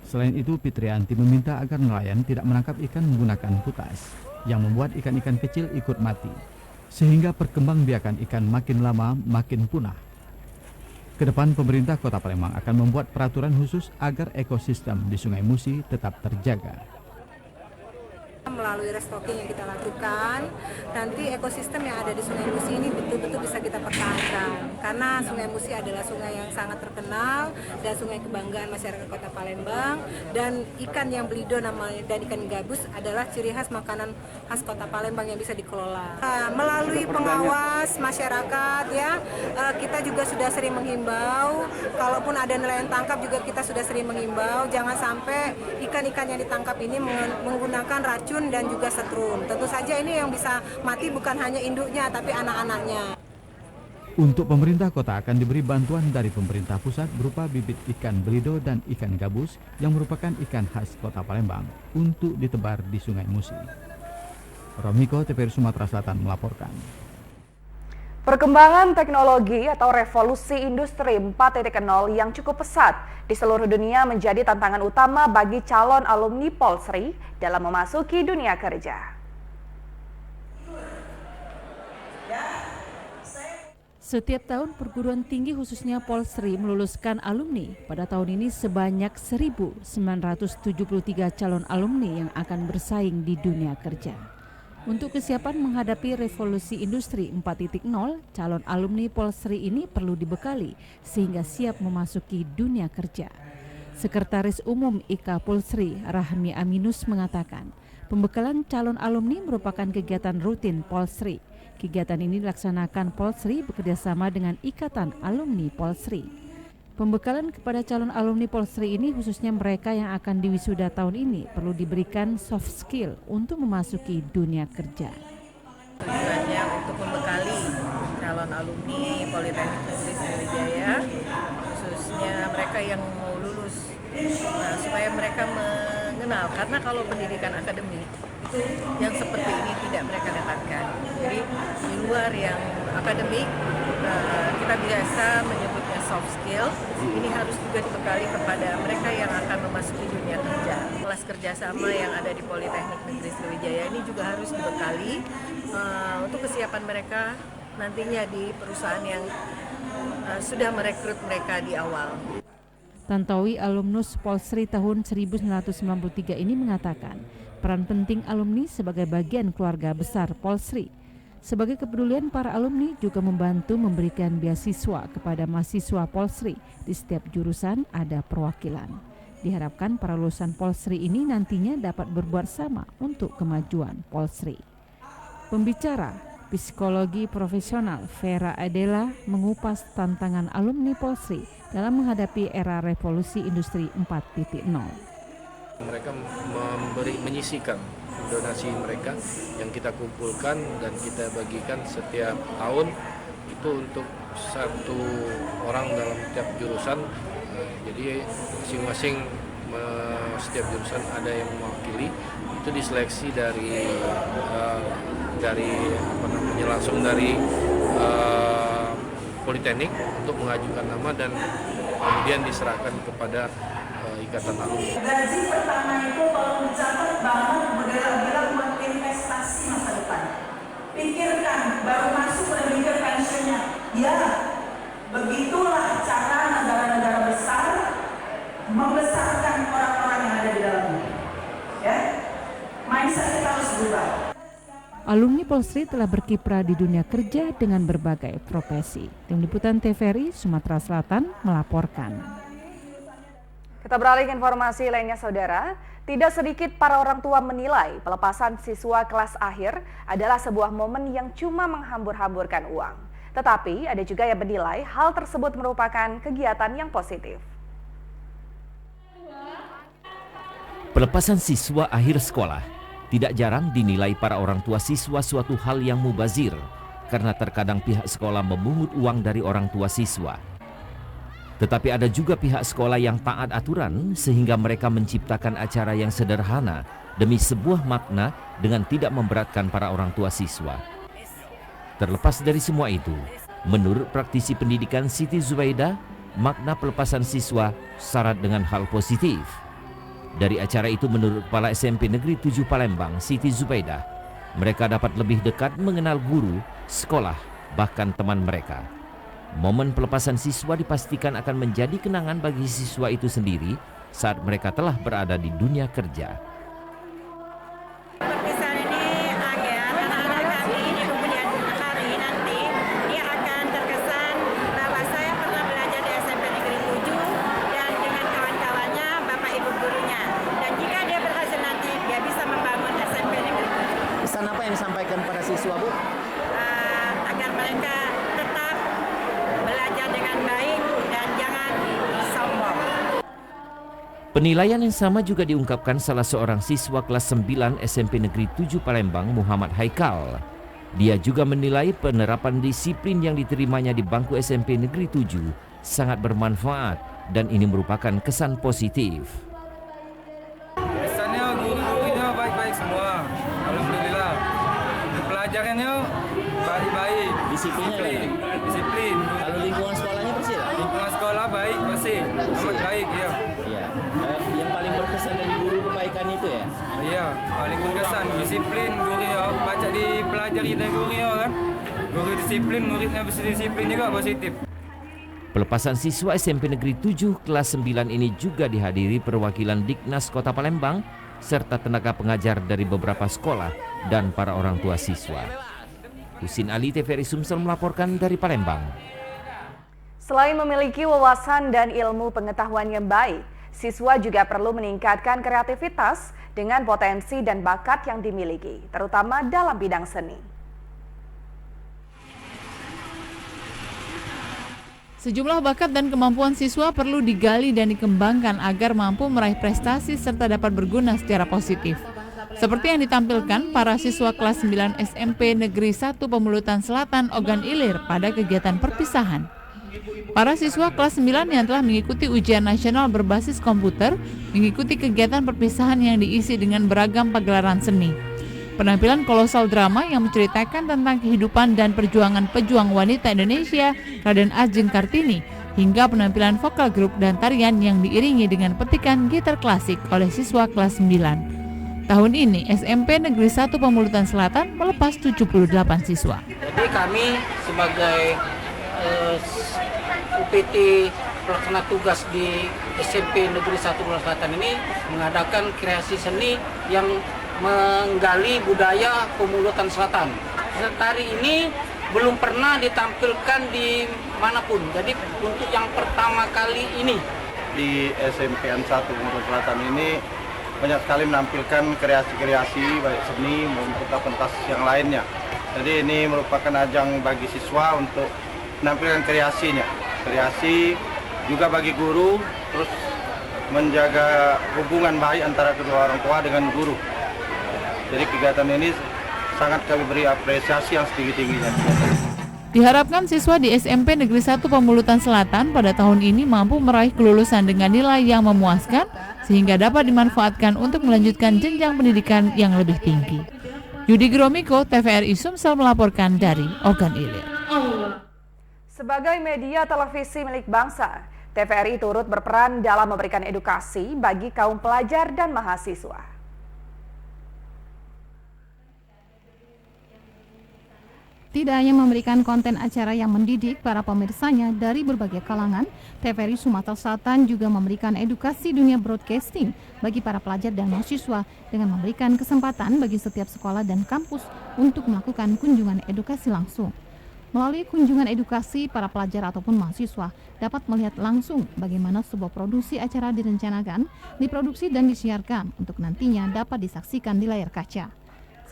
Selain itu, Fitrianti meminta agar nelayan tidak menangkap ikan menggunakan putas yang membuat ikan-ikan kecil ikut mati, sehingga perkembangbiakan ikan makin lama makin punah. Kedepan pemerintah Kota Palembang akan membuat peraturan khusus agar ekosistem di Sungai Musi tetap terjaga. Melalui restocking yang kita lakukan, nanti ekosistem yang ada di Sungai Musi ini betul-betul bisa kita pertahankan. Karena Sungai Musi adalah sungai yang sangat terkenal dan sungai kebanggaan masyarakat Kota Palembang. Dan ikan yang belido namanya dan ikan gabus adalah ciri khas makanan khas Kota Palembang yang bisa dikelola. Melalui pengawas masyarakat ya, kita juga sudah sering menghimbau. Kalaupun ada nelayan tangkap juga kita sudah sering menghimbau. Jangan sampai ikan-ikan yang ditangkap ini menggunakan racun dan juga setrum. Tentu saja ini yang bisa mati bukan hanya induknya tapi anak-anaknya. Untuk pemerintah kota akan diberi bantuan dari pemerintah pusat berupa bibit ikan belido dan ikan gabus yang merupakan ikan khas Kota Palembang untuk ditebar di Sungai Musi. Romiko, TVRI Sumatera Selatan melaporkan. Perkembangan teknologi atau revolusi industri 4.0 yang cukup pesat di seluruh dunia menjadi tantangan utama bagi calon alumni Polsri dalam memasuki dunia kerja. Setiap tahun perguruan tinggi khususnya Polsri meluluskan alumni. Pada tahun ini sebanyak 1.973 calon alumni yang akan bersaing di dunia kerja. Untuk kesiapan menghadapi revolusi industri 4.0, calon alumni Polsri ini perlu dibekali sehingga siap memasuki dunia kerja. Sekretaris Umum IKA Polsri, Rahmi Aminus mengatakan, pembekalan calon alumni merupakan kegiatan rutin Polsri. Kegiatan ini dilaksanakan Polsri bekerjasama dengan Ikatan Alumni Polsri. Pembekalan kepada calon alumni Polsri ini khususnya mereka yang akan diwisuda tahun ini perlu diberikan soft skill untuk memasuki dunia kerja. Tujuannya untuk membekali calon alumni Politeknik Negeri Sriwijaya, khususnya mereka yang mau lulus, supaya mereka mengenal, karena kalau pendidikan akademik itu yang seperti ini tidak mereka dapatkan. Jadi di luar yang akademik, kita biasa menyebutnya soft skill, ini harus juga dibekali kepada mereka yang akan memasuki dunia kerja. Kelas kerjasama yang ada di Politeknik Negeri Sriwijaya ini juga harus dibekali untuk kesiapan mereka nantinya di perusahaan yang sudah merekrut mereka di awal. Tantowi alumnus Polsri tahun 1993 ini mengatakan peran penting alumni sebagai bagian keluarga besar Polsri. Sebagai kepedulian para alumni juga membantu memberikan beasiswa kepada mahasiswa Polsri. Di setiap jurusan ada perwakilan. Diharapkan para lulusan Polsri ini nantinya dapat berbuat sama untuk kemajuan Polsri. Pembicara psikologi profesional Vera Adela mengupas tantangan alumni Polsri dalam menghadapi era revolusi industri 4.0. Mereka menyisikan donasi mereka yang kita kumpulkan dan kita bagikan setiap tahun itu untuk satu orang dalam setiap jurusan. Jadi masing-masing setiap jurusan ada yang mewakili, itu diseleksi langsung dari Politeknik untuk mengajukan nama dan kemudian diserahkan kepada Ikatan Alumni. Gaji pertama itu kalau mencatat bangun bergerak-gerak buat investasi masa depan. Pikirkan baru masuk dan mikir pensiunnya. Ya, begitulah cara negara-negara besar membesarkan orang alumni Polsri telah berkiprah di dunia kerja dengan berbagai profesi. Tim Liputan TVRI Sumatera Selatan melaporkan. Kita beralih ke informasi lainnya, Saudara. Tidak sedikit para orang tua menilai pelepasan siswa kelas akhir adalah sebuah momen yang cuma menghambur-hamburkan uang. Tetapi ada juga yang menilai hal tersebut merupakan kegiatan yang positif. Pelepasan siswa akhir sekolah tidak jarang dinilai para orang tua siswa suatu hal yang mubazir karena terkadang pihak sekolah memungut uang dari orang tua siswa. Tetapi ada juga pihak sekolah yang taat aturan sehingga mereka menciptakan acara yang sederhana demi sebuah makna dengan tidak memberatkan para orang tua siswa. Terlepas dari semua itu, menurut praktisi pendidikan Siti Zubaidah, makna pelepasan siswa syarat dengan hal positif. Dari acara itu menurut Kepala SMP Negeri 7 Palembang, Siti Zubaidah, mereka dapat lebih dekat mengenal guru, sekolah, bahkan teman mereka. Momen pelepasan siswa dipastikan akan menjadi kenangan bagi siswa itu sendiri saat mereka telah berada di dunia kerja. Perpisahan ini agar anak-anak kami di kemudian hari nanti dia akan terkesan bahwa saya pernah belajar di SMP Negeri 7 dan dengan kawan-kawannya, Bapak Ibu gurunya. Dan jika dia berhasil nanti, dia bisa membangun SMP Negeri 7. Pesan apa yang disampaikan pada siswa, Bu? Agar mereka tetap belajar dengan baik dan jangan sombong. Penilaian yang sama juga diungkapkan salah seorang siswa kelas 9 SMP Negeri 7 Palembang, Muhammad Haikal. Dia juga menilai penerapan disiplin yang diterimanya di bangku SMP Negeri 7 sangat bermanfaat dan ini merupakan kesan positif. Kesannya guru-gurunya baik-baik semua, alhamdulillah. Pelajarannya baik-baik. Disiplin. Kalau lingkungan sekolahnya bersih lah? Lingkungan sekolah baik, bersih. Amat baik, ya. Iya. Yang paling berkesan dari guru kebaikan itu ya? Iya, paling berkesan. Disiplin gurunya, baca dipelajari dari gurunya kan. Guru disiplin, muridnya disiplin juga positif. Pelepasan siswa SMP Negeri 7 kelas 9 ini juga dihadiri perwakilan Diknas Kota Palembang serta tenaga pengajar dari beberapa sekolah dan para orang tua siswa. Husin Ali, TVRI Sumsel melaporkan dari Palembang. Selain memiliki wawasan dan ilmu pengetahuan yang baik, siswa juga perlu meningkatkan kreativitas dengan potensi dan bakat yang dimiliki, terutama dalam bidang seni. Sejumlah bakat dan kemampuan siswa perlu digali dan dikembangkan agar mampu meraih prestasi serta dapat berguna secara positif. Seperti yang ditampilkan para siswa kelas 9 SMP Negeri 1 Pemulutan Selatan Ogan Ilir pada kegiatan perpisahan. Para siswa kelas 9 yang telah mengikuti ujian nasional berbasis komputer mengikuti kegiatan perpisahan yang diisi dengan beragam pagelaran seni. Penampilan kolosal drama yang menceritakan tentang kehidupan dan perjuangan pejuang wanita Indonesia Raden Ajeng Kartini hingga penampilan vokal grup dan tarian yang diiringi dengan petikan gitar klasik oleh siswa kelas 9. Tahun ini SMP Negeri 1 Pemulutan Selatan melepas 78 siswa. Jadi kami sebagai UPT pelaksana tugas di SMP Negeri 1 Pemulutan Selatan ini mengadakan kreasi seni yang menggali budaya Pemulutan Selatan. Tari ini belum pernah ditampilkan di manapun. Jadi untuk yang pertama kali ini di SMP 1 Pemulutan Selatan ini banyak sekali menampilkan kreasi-kreasi baik seni maupun pentas yang lainnya. Jadi ini merupakan ajang bagi siswa untuk menampilkan kreasinya. Kreasi juga bagi guru, terus menjaga hubungan baik antara kedua orang tua dengan guru. Jadi kegiatan ini sangat kami beri apresiasi yang setinggi-tingginya. Diharapkan siswa di SMP Negeri 1 Pemulutan Selatan pada tahun ini mampu meraih kelulusan dengan nilai yang memuaskan sehingga dapat dimanfaatkan untuk melanjutkan jenjang pendidikan yang lebih tinggi. Yudi Gromiko, TVRI Sumsel melaporkan dari Ogan Ilir. Sebagai media televisi milik bangsa, TVRI turut berperan dalam memberikan edukasi bagi kaum pelajar dan mahasiswa. Tidak hanya memberikan konten acara yang mendidik para pemirsanya dari berbagai kalangan, TVRI Sumatera Selatan juga memberikan edukasi dunia broadcasting bagi para pelajar dan mahasiswa dengan memberikan kesempatan bagi setiap sekolah dan kampus untuk melakukan kunjungan edukasi langsung. Melalui kunjungan edukasi, para pelajar ataupun mahasiswa dapat melihat langsung bagaimana sebuah produksi acara direncanakan, diproduksi dan disiarkan untuk nantinya dapat disaksikan di layar kaca.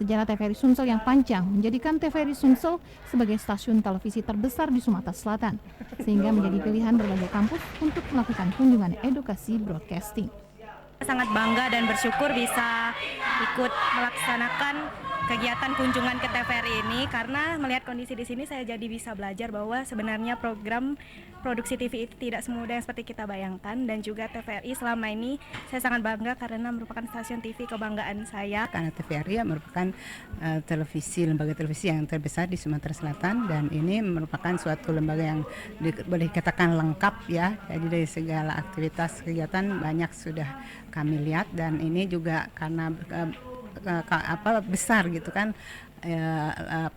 Sejarah TVRI Sumsel yang panjang menjadikan TVRI Sumsel sebagai stasiun televisi terbesar di Sumatera Selatan, sehingga menjadi pilihan berbagai kampus untuk melakukan kunjungan edukasi broadcasting. Sangat bangga dan bersyukur bisa ikut melaksanakan kegiatan kunjungan ke TVRI ini, karena melihat kondisi di sini saya jadi bisa belajar bahwa sebenarnya program produksi TV itu tidak semudah yang seperti kita bayangkan, dan juga TVRI selama ini saya sangat bangga karena merupakan stasiun TV kebanggaan saya. Karena TVRI merupakan lembaga televisi yang terbesar di Sumatera Selatan, dan ini merupakan suatu lembaga yang boleh dikatakan lengkap ya. Jadi dari segala aktivitas kegiatan banyak sudah kami lihat, dan ini juga karena besar gitu kan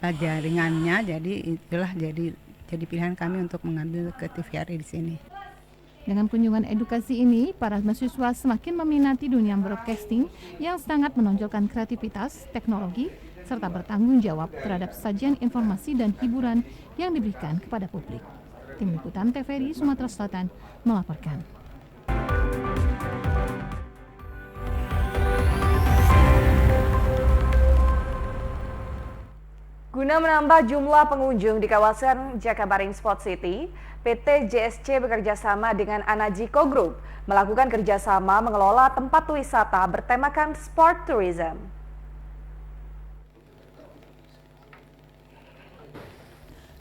jaringannya, jadi itulah jadi pilihan kami untuk mengambil ke TVRI di sini. Dengan kunjungan edukasi ini, para mahasiswa semakin meminati dunia broadcasting yang sangat menonjolkan kreativitas, teknologi, serta bertanggung jawab terhadap sajian informasi dan hiburan yang diberikan kepada publik. Tim Liputan TVRI Sumatera Selatan melaporkan. Guna menambah jumlah pengunjung di kawasan Jakabaring Sport City, PT JSC bekerjasama dengan Anajiko Group melakukan kerjasama mengelola tempat wisata bertemakan sport tourism.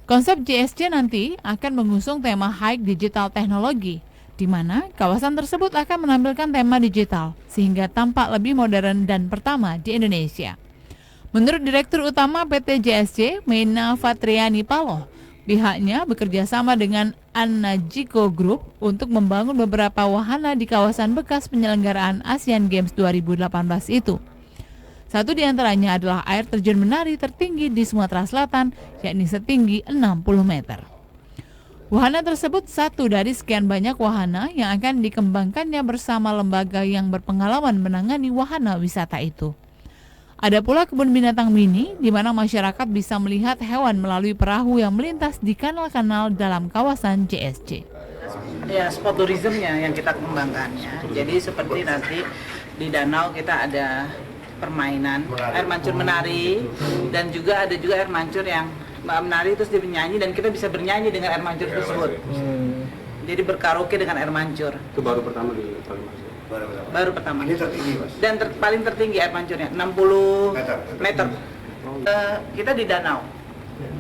Konsep JSC nanti akan mengusung tema High Digital Technology, di mana kawasan tersebut akan menampilkan tema digital sehingga tampak lebih modern dan pertama di Indonesia. Menurut Direktur Utama PT JSC, Mena Fatriani Paloh, pihaknya bekerja sama dengan Anajiko Group untuk membangun beberapa wahana di kawasan bekas penyelenggaraan Asian Games 2018 itu. Satu di antaranya adalah air terjun menari tertinggi di Sumatera Selatan, yakni setinggi 60 meter. Wahana tersebut satu dari sekian banyak wahana yang akan dikembangkannya bersama lembaga yang berpengalaman menangani wahana wisata itu. Ada pula kebun binatang mini di mana masyarakat bisa melihat hewan melalui perahu yang melintas di kanal-kanal dalam kawasan JSC. Ya, sport tourismnya yang kita kembangkan ya. Jadi seperti nanti di danau kita ada permainan air mancur menari, dan juga ada air mancur yang menari terus dia bernyanyi, dan kita bisa bernyanyi dengan air mancur tersebut. Jadi berkaraoke dengan air mancur. Itu baru pertama di Kalimantan. Baru pertama. Ini tertinggi, Mas. Dan paling tertinggi air mancurnya 60 meter. Kita di danau.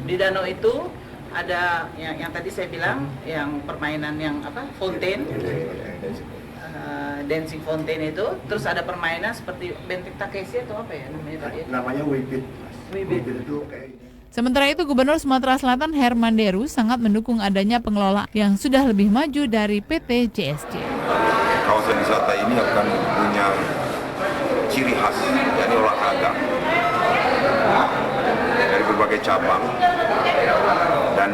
Di danau itu ada yang tadi saya bilang, yang permainan yang fountain, dancing fountain itu. Terus ada permainan seperti Bentek Takeshi atau apa ya namanya tadi? Namanya Wibit. Wibit itu kayak. Sementara itu, Gubernur Sumatera Selatan Herman Deru sangat mendukung adanya pengelola yang sudah lebih maju dari PT JSC. Kawasan wisata ini akan punya ciri khas, yakni olahraga dari berbagai cabang, dan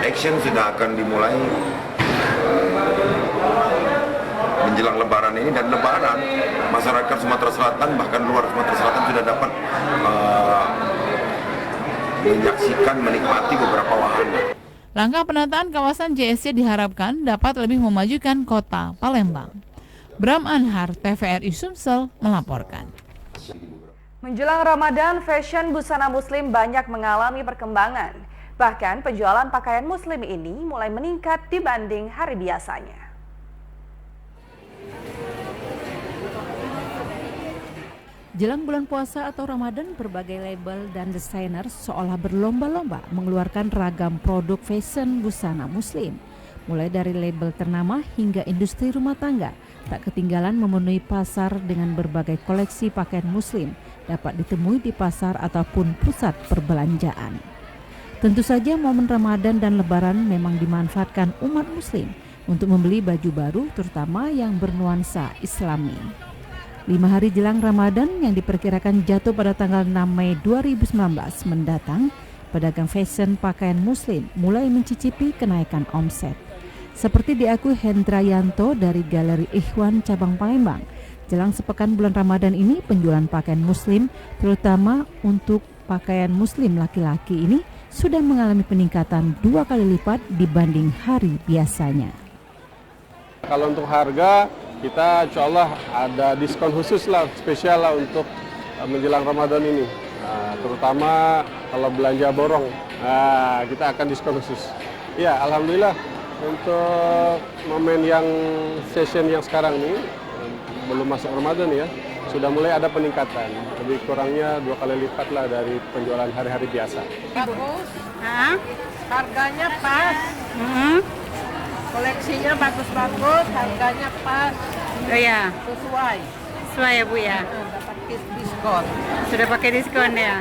action sudah akan dimulai menjelang Lebaran ini, dan Lebaran masyarakat Sumatera Selatan bahkan luar Sumatera Selatan sudah dapat menyaksikan, menikmati beberapa wahana. Langkah penataan kawasan JSC diharapkan dapat lebih memajukan kota Palembang. Bram Anhar, TVRI Sumsel melaporkan. Menjelang Ramadan, fashion busana muslim banyak mengalami perkembangan. Bahkan penjualan pakaian muslim ini mulai meningkat dibanding hari biasanya. Jelang bulan puasa atau Ramadan, berbagai label dan desainer seolah berlomba-lomba mengeluarkan ragam produk fashion busana muslim. Mulai dari label ternama hingga industri rumah tangga, tak ketinggalan memenuhi pasar dengan berbagai koleksi pakaian muslim dapat ditemui di pasar ataupun pusat perbelanjaan. Tentu saja momen Ramadan dan Lebaran memang dimanfaatkan umat muslim untuk membeli baju baru, terutama yang bernuansa Islami. 5 hari jelang Ramadan yang diperkirakan jatuh pada tanggal 6 Mei 2019 mendatang, pedagang fashion pakaian muslim mulai mencicipi kenaikan omset. Seperti diakui Hendra Yanto dari Galeri Ikhwan Cabang Palembang, jelang sepekan bulan Ramadan ini penjualan pakaian muslim, terutama untuk pakaian muslim laki-laki ini, sudah mengalami peningkatan 2 kali lipat dibanding hari biasanya. Kalau untuk harga, kita insya Allah ada diskon khusus lah, spesial lah untuk menjelang Ramadan ini. Nah, terutama kalau belanja borong, kita akan diskon khusus. Ya, alhamdulillah untuk momen yang session yang sekarang ini, belum masuk Ramadan ya, sudah mulai ada peningkatan. Lebih kurangnya 2 kali lipat lah dari penjualan hari-hari biasa. Bagus, harganya pas. Koleksinya bagus-bagus, harganya pas. Oh ya, Sesuai ya Bu ya. Dapat diskon. Sudah pakai diskon ya.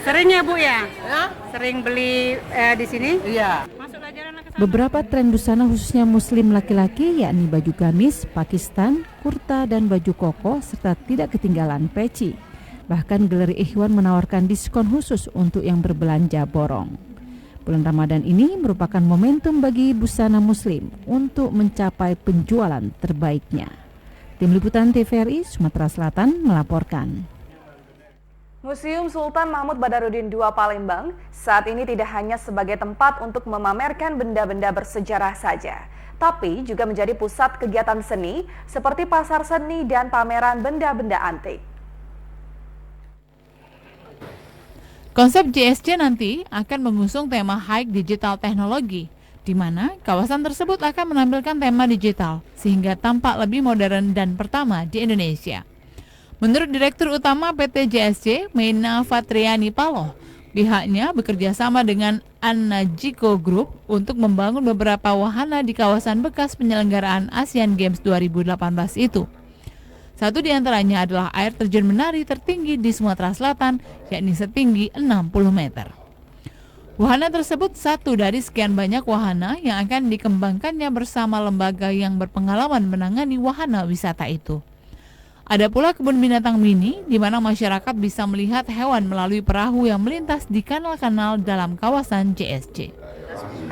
Sering ya Bu ya? Ya? Sering beli di sini? Iya. Beberapa tren busana khususnya muslim laki-laki yakni baju gamis, Pakistan, kurta dan baju koko serta tidak ketinggalan peci. Bahkan Galeri Ikhwan menawarkan diskon khusus untuk yang berbelanja borong. Bulan Ramadan ini merupakan momentum bagi busana muslim untuk mencapai penjualan terbaiknya. Tim Liputan TVRI Sumatera Selatan melaporkan. Museum Sultan Mahmud Badarudin II Palembang saat ini tidak hanya sebagai tempat untuk memamerkan benda-benda bersejarah saja, tapi juga menjadi pusat kegiatan seni seperti pasar seni dan pameran benda-benda antik. Konsep JSC nanti akan mengusung tema High Digital Technology, di mana kawasan tersebut akan menampilkan tema digital sehingga tampak lebih modern dan pertama di Indonesia. Menurut Direktur Utama PT JSC, Meina Fatriani Paloh, pihaknya bekerja sama dengan Annajiko Group untuk membangun beberapa wahana di kawasan bekas penyelenggaraan Asian Games 2018 itu. Satu di antaranya adalah air terjun menari tertinggi di Sumatera Selatan, yakni setinggi 60 meter. Wahana tersebut satu dari sekian banyak wahana yang akan dikembangkannya bersama lembaga yang berpengalaman menangani wahana wisata itu. Ada pula kebun binatang mini, di mana masyarakat bisa melihat hewan melalui perahu yang melintas di kanal-kanal dalam kawasan JSC.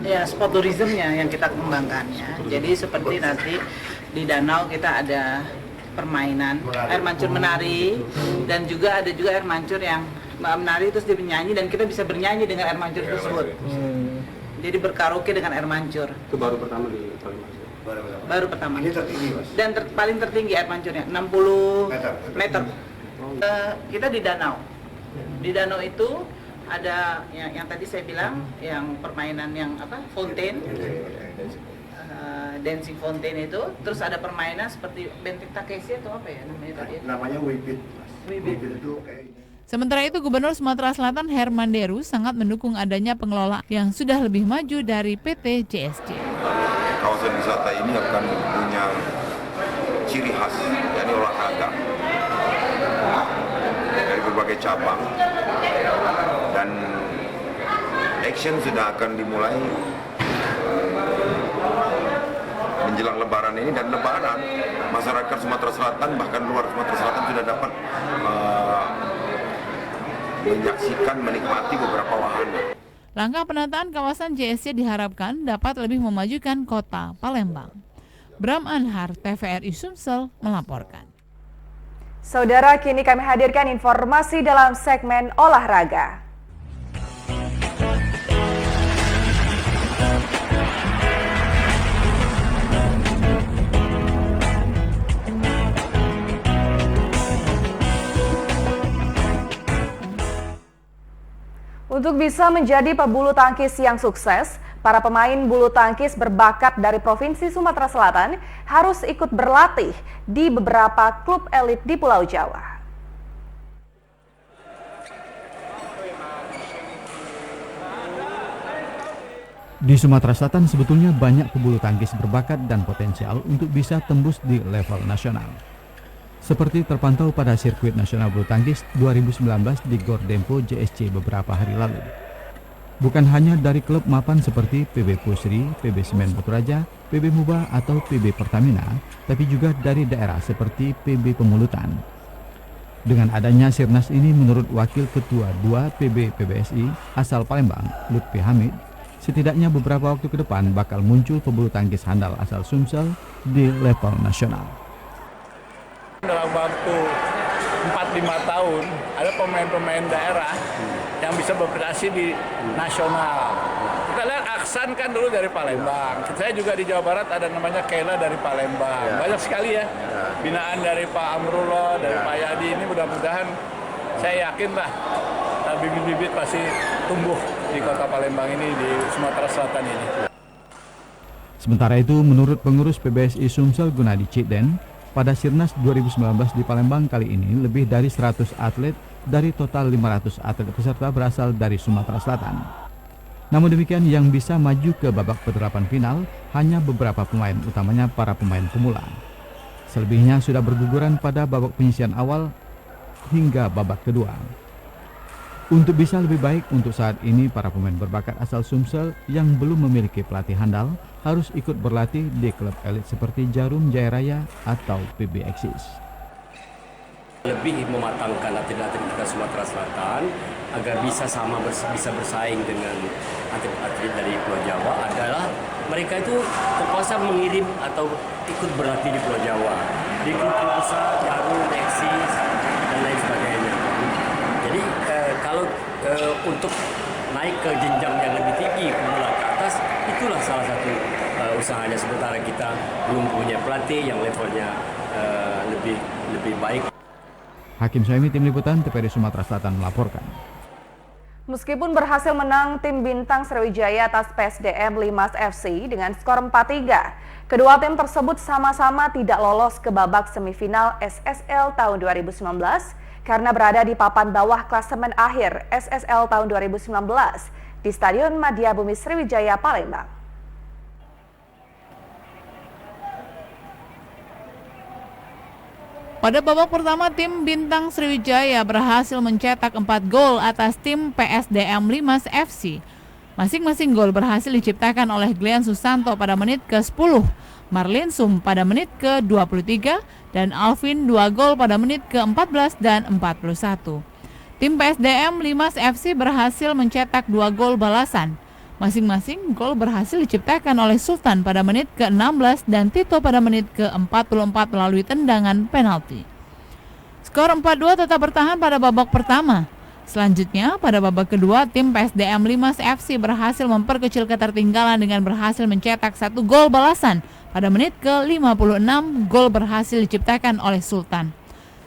Ya, sport tourismnya yang kita kembangkannya. Jadi seperti nanti di danau kita ada permainan air mancur menari, dan juga ada air mancur yang menari terus dia bernyanyi dan kita bisa bernyanyi dengan air mancur tersebut. Jadi berkaraoke dengan air mancur. Itu baru pertama di Palembang. Baru pertama. Ini tertinggi, Mas. Dan paling tertinggi air mancurnya 60 meter. Kita di danau. Di danau itu ada yang tadi saya bilang, yang permainan yang fountain. Dancing fountain itu, terus ada permainan seperti Bentik Takeshi atau apa ya namanya tadi? Namanya Wibit. Wibit itu kayak. Sementara itu Gubernur Sumatera Selatan Herman Deru sangat mendukung adanya pengelola yang sudah lebih maju dari PT JSC. Kawasan wisata ini akan punya ciri khas, yakni olahraga dari berbagai cabang, dan action sudah akan dimulai menjelang Lebaran ini, dan Lebaran masyarakat Sumatera Selatan bahkan luar Sumatera Selatan sudah dapat menyaksikan, menikmati beberapa wahana. Langkah penataan kawasan JSC diharapkan dapat lebih memajukan kota Palembang. Bram Anhar, TVRI Sumsel melaporkan. Saudara, kini kami hadirkan informasi dalam segmen olahraga. Untuk bisa menjadi pebulu tangkis yang sukses, para pemain bulu tangkis berbakat dari Provinsi Sumatera Selatan harus ikut berlatih di beberapa klub elit di Pulau Jawa. Di Sumatera Selatan sebetulnya banyak pebulu tangkis berbakat dan potensial untuk bisa tembus di level nasional. Seperti terpantau pada sirkuit nasional bulu tangkis 2019 di Gor Dempo JSC beberapa hari lalu. Bukan hanya dari klub mapan seperti PB Pusri, PB Semen Batu Raja, PB Muba atau PB Pertamina, tapi juga dari daerah seperti PB Pemulutan. Dengan adanya Sirnas ini, menurut Wakil Ketua 2 PB PBSI asal Palembang, Lutfi Hamid, setidaknya beberapa waktu ke depan bakal muncul pebulu tangkis handal asal Sumsel di level nasional. Dalam waktu 4-5 tahun ada pemain-pemain daerah yang bisa berprestasi di nasional. Kita lihat Aksan kan dulu dari Palembang. Saya juga di Jawa Barat ada namanya Kela dari Palembang. Banyak sekali ya. Binaan dari Pak Amrullah, dari Pak Yadi. Ini mudah-mudahan saya yakin lah bibit-bibit pasti tumbuh di kota Palembang ini, di Sumatera Selatan ini. Sementara itu, menurut pengurus PBSI Sumsel Gunadi Cikden, pada Sirnas 2019 di Palembang kali ini lebih dari 100 atlet dari total 500 atlet peserta berasal dari Sumatera Selatan. Namun demikian, yang bisa maju ke babak penerapan final hanya beberapa pemain, utamanya para pemain pemula. Selebihnya sudah berguguran pada babak penyisian awal hingga babak kedua. Untuk bisa lebih baik untuk saat ini, para pemain berbakat asal Sumsel yang belum memiliki pelatih handal harus ikut berlatih di klub elit seperti Jarum Jaya Raya atau PB Eksis. Lebih mematangkan atlet-atlet kita Sumatera Selatan agar bisa bisa bersaing dengan atlet-atlet dari Pulau Jawa adalah mereka itu terpaksa mengirim atau ikut berlatih di Pulau Jawa, di klub besar Jarum, Eksis dan lain sebagainya. Jadi kalau untuk naik ke jenjang yang lebih tinggi, pemula ke atas, itulah salah satu usahanya. Sementara kita belum punya pelatih yang levelnya lebih baik. Hakim Suhaimi, Tim Liputan TVRI Sumatera Selatan melaporkan. Meskipun berhasil menang, tim Bintang Sriwijaya atas PSDM Limas FC dengan skor 4-3, kedua tim tersebut sama-sama tidak lolos ke babak semifinal SSL tahun 2019 karena berada di papan bawah klasemen akhir SSL tahun 2019 di Stadion Madya Bumi Sriwijaya, Palembang. Pada babak pertama, tim Bintang Sriwijaya berhasil mencetak 4 gol atas tim PSDM Limas FC. Masing-masing gol berhasil diciptakan oleh Glenn Susanto pada menit ke-10, Marlin Sum pada menit ke-23, dan Alvin 2 gol pada menit ke-14 dan 41. Tim PSDM Limas FC berhasil mencetak 2 gol balasan. Masing-masing gol berhasil diciptakan oleh Sultan pada menit ke-16 dan Tito pada menit ke-44 melalui tendangan penalti. Skor 4-2 tetap bertahan pada babak pertama. Selanjutnya, pada babak kedua, tim PSDM Limas FC berhasil memperkecil ketertinggalan dengan berhasil mencetak 1 gol balasan. Pada menit ke-56, gol berhasil diciptakan oleh Sultan.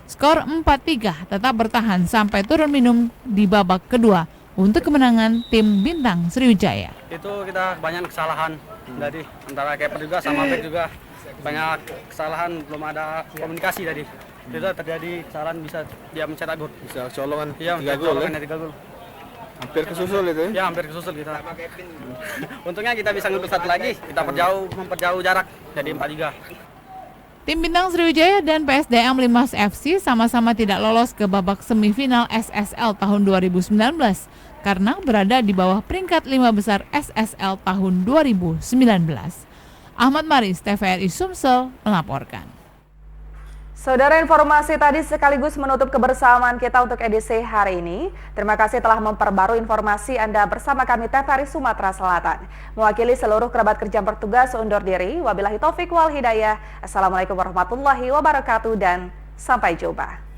Skor 4-3 tetap bertahan sampai turun minum di babak kedua untuk kemenangan tim Bintang Sriwijaya. Itu kita banyak kesalahan dari antara keeper juga sama back juga banyak kesalahan, belum ada komunikasi tadi. Itu terjadi kesalahan, bisa dia mencetak gol. Bisa colongan 3 gol ya? 3 gol. Hampir kesusul itu ya? Ya, hampir kesusul kita. Untungnya kita bisa ngedut satu lagi, kita memperjauh jarak jadi 4-3. Tim Bintang Sriwijaya dan PSDM Limas FC sama-sama tidak lolos ke babak semifinal SSL tahun 2019 karena berada di bawah peringkat 5 besar SSL tahun 2019. Ahmad Maris, TVRI Sumsel melaporkan. Saudara, informasi tadi sekaligus menutup kebersamaan kita untuk edisi hari ini. Terima kasih telah memperbarui informasi Anda bersama kami TVRI Sumatera Selatan. Mewakili seluruh kerabat kerja bertugas undur diri. Wabillahi taufik wal hidayah. Assalamualaikum warahmatullahi wabarakatuh dan sampai jumpa.